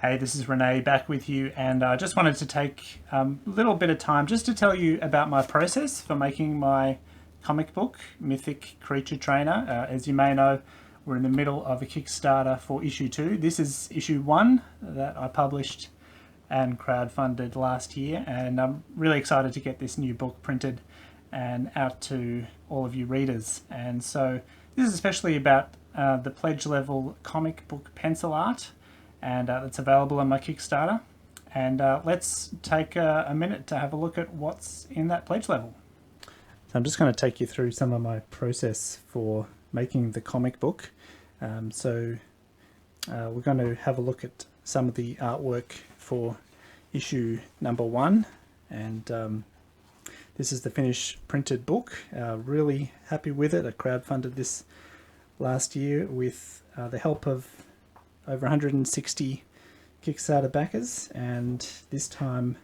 Hey, this is Rene back with you, and I just wanted to take a little bit of time just to tell you about my process for making my comic book, Mythic Creature Trainer. As you may know, we're in the middle of a Kickstarter for issue 2. This is issue 1 that I published and crowdfunded last year, and I'm really excited to get this new book printed and out to all of you readers. And so this is especially about the pledge level comic book pencil art, and it's available on my Kickstarter. And let's take a minute to have a look at what's in that pledge level. So I'm just going to take you through some of my process for making the comic book. We're going to have a look at some of the artwork for issue number 1, and this is the finished printed book. Really happy with it. I crowdfunded this last year with the help of over 160 Kickstarter backers, and this time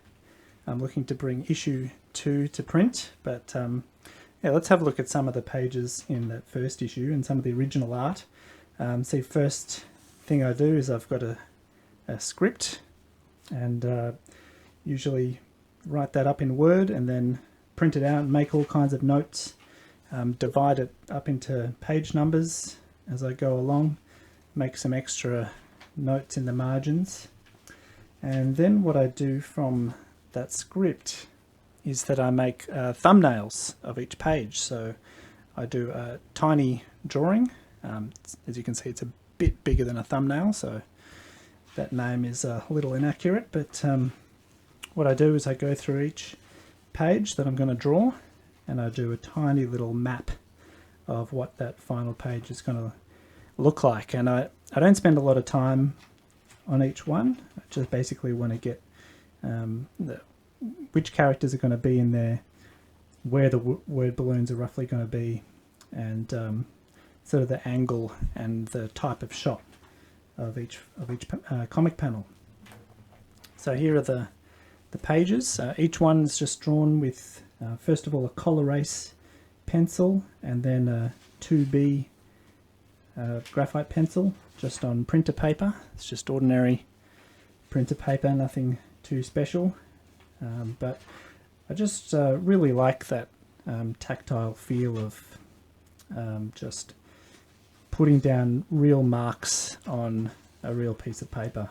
I'm looking to bring issue 2 to print. But yeah, let's have a look at some of the pages in that first issue and some of the original art. See, first thing I do is I've got a script, and usually write that up in Word and then print it out and make all kinds of notes, divide it up into page numbers as I go along, make some extra notes in the margins. And then what I do from that script is that I make thumbnails of each page. So I do a tiny drawing. As you can see, it's a bit bigger than a thumbnail, so that name is a little inaccurate, but what I do is I go through each page that I'm going to draw, and I do a tiny little map of what that final page is going to look like. And I don't spend a lot of time on each one. I just basically want to get which characters are going to be in there, where the word balloons are roughly going to be, and sort of the angle and the type of shot of each comic panel. So here are the pages. Each one is just drawn with first of all a Color-Ace pencil, and then a 2B graphite pencil, just on printer paper. It's just ordinary printer paper, nothing too special, but I just really like that tactile feel of just putting down real marks on a real piece of paper.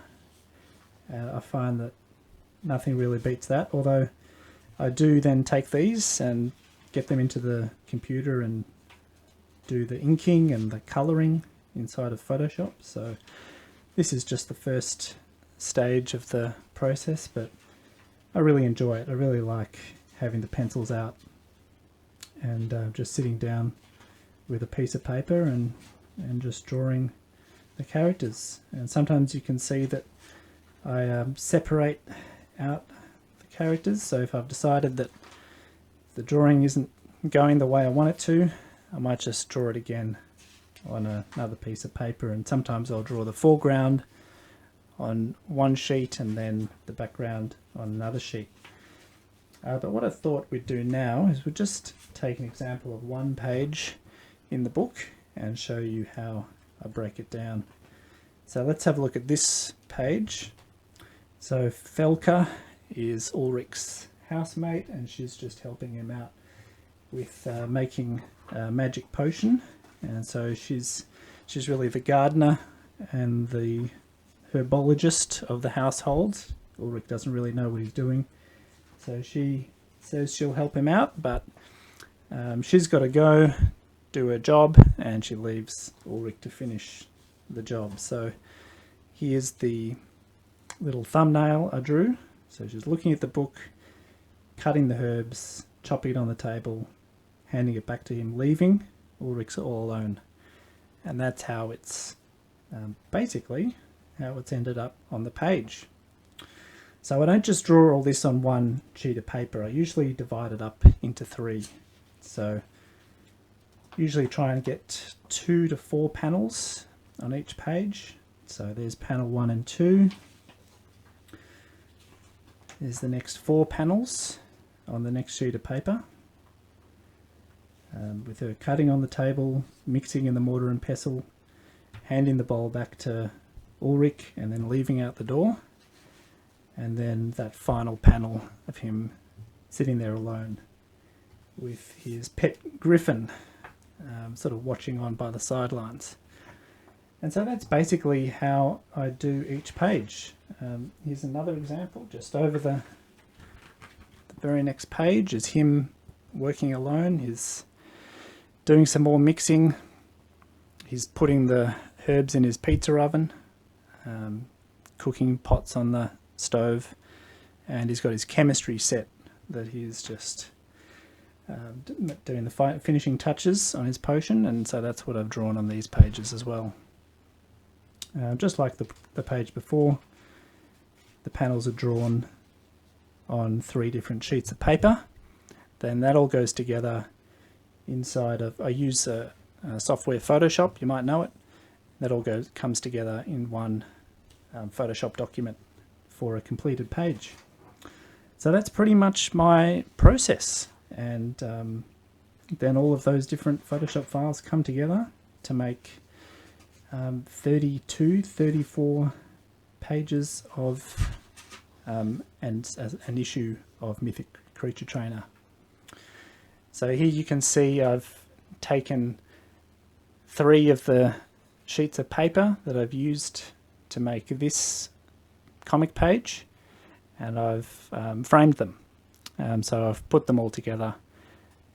I find that nothing really beats that, although I do then take these and get them into the computer and do the inking and the colouring inside of Photoshop. So this is just the first stage of the process, but I really enjoy it. I really like having the pencils out and just sitting down with a piece of paper and just drawing the characters. And sometimes you can see that I separate out the characters. So if I've decided that the drawing isn't going the way I want it to, I might just draw it again on another piece of paper, and sometimes I'll draw the foreground on one sheet and then the background on another sheet. But what I thought we'd do now is we'd just take an example of one page in the book and show you how I break it down. So let's have a look at this page. So Felka is Ulrich's housemate, and she's just helping him out with making a magic potion. And so she's really the gardener and the herbologist of the household. Ulrich doesn't really know what he's doing, so she says she'll help him out, but she's got to go do her job, and she leaves Ulrich to finish the job. So here's the little thumbnail I drew. So she's looking at the book, cutting the herbs, chopping it on the table, handing it back to him, leaving. Ulrich's all alone. And that's how it's basically how it's ended up on the page. So I don't just draw all this on one sheet of paper. I usually divide it up into 3. So usually try and get 2 to 4 panels on each page. So there's panel 1 and 2. There's the next 4 panels on the next sheet of paper. With her cutting on the table, mixing in the mortar and pestle, handing the bowl back to Ulrich and then leaving out the door, and then that final panel of him sitting there alone with his pet griffin sort of watching on by the sidelines. And so that's basically how I do each page. Here's another example. Just over the very next page is him working alone. He's doing some more mixing. He's putting the herbs in his pizza oven, cooking pots on the stove, and he's got his chemistry set that he's just doing the finishing touches on his potion, and so that's what I've drawn on these pages as well. Just like the page before, the panels are drawn on 3 different sheets of paper. Then that all goes together inside of, I use a software Photoshop, you might know it. That all comes together in one Photoshop document for a completed page. So that's pretty much my process, and then all of those different Photoshop files come together to make 34 pages of an issue of Mythic Creature Trainer. So here you can see I've taken 3 of the sheets of paper that I've used to make this comic page, and I've framed them. So I've put them all together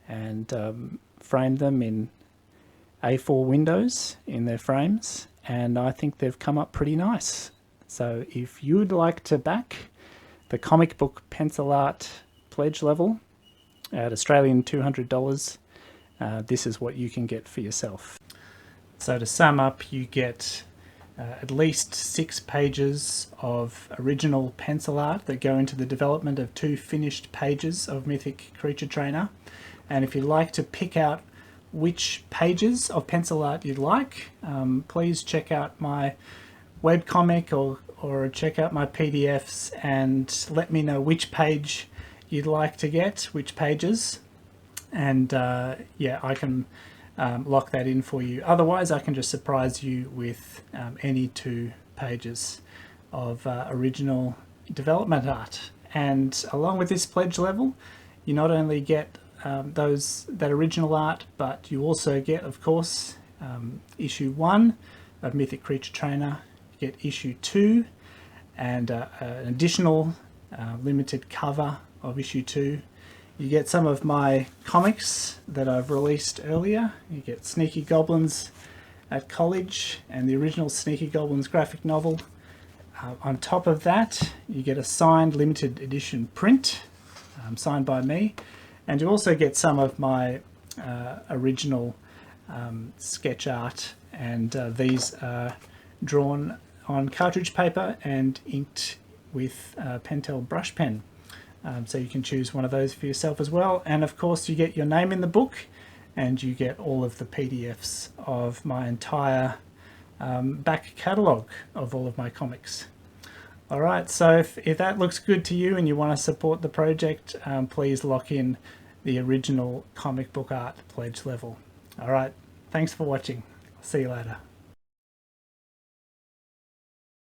and framed them in A4 windows in their frames, and I think they've come up pretty nice. So if you'd like to back the comic book pencil art pledge level at Australian $200, this is what you can get for yourself. So to sum up, you get at least 6 pages of original pencil art that go into the development of 2 finished pages of Mythic Creature Trainer. And if you'd like to pick out which pages of pencil art you'd like, please check out my webcomic or check out my PDFs and let me know which page you'd like to get, which pages, and yeah, I can lock that in for you. Otherwise, I can just surprise you with any 2 pages of original development art. And along with this pledge level, you not only get that original art, but you also get, of course, issue 1 of Mythic Creature Trainer. You get issue 2 and an additional limited cover of issue 2. You get some of my comics that I've released earlier. You get Sneaky Goblins at College and the original Sneaky Goblins graphic novel. On top of that, you get a signed limited edition print, signed by me. And you also get some of my original sketch art, and these are drawn on cartridge paper and inked with Pentel brush pen. So you can choose one of those for yourself as well. And of course you get your name in the book, and you get all of the PDFs of my entire back catalogue of all of my comics. Alright, so if that looks good to you and you want to support the project, please lock in the original comic book art pledge level. Alright, thanks for watching. See you later.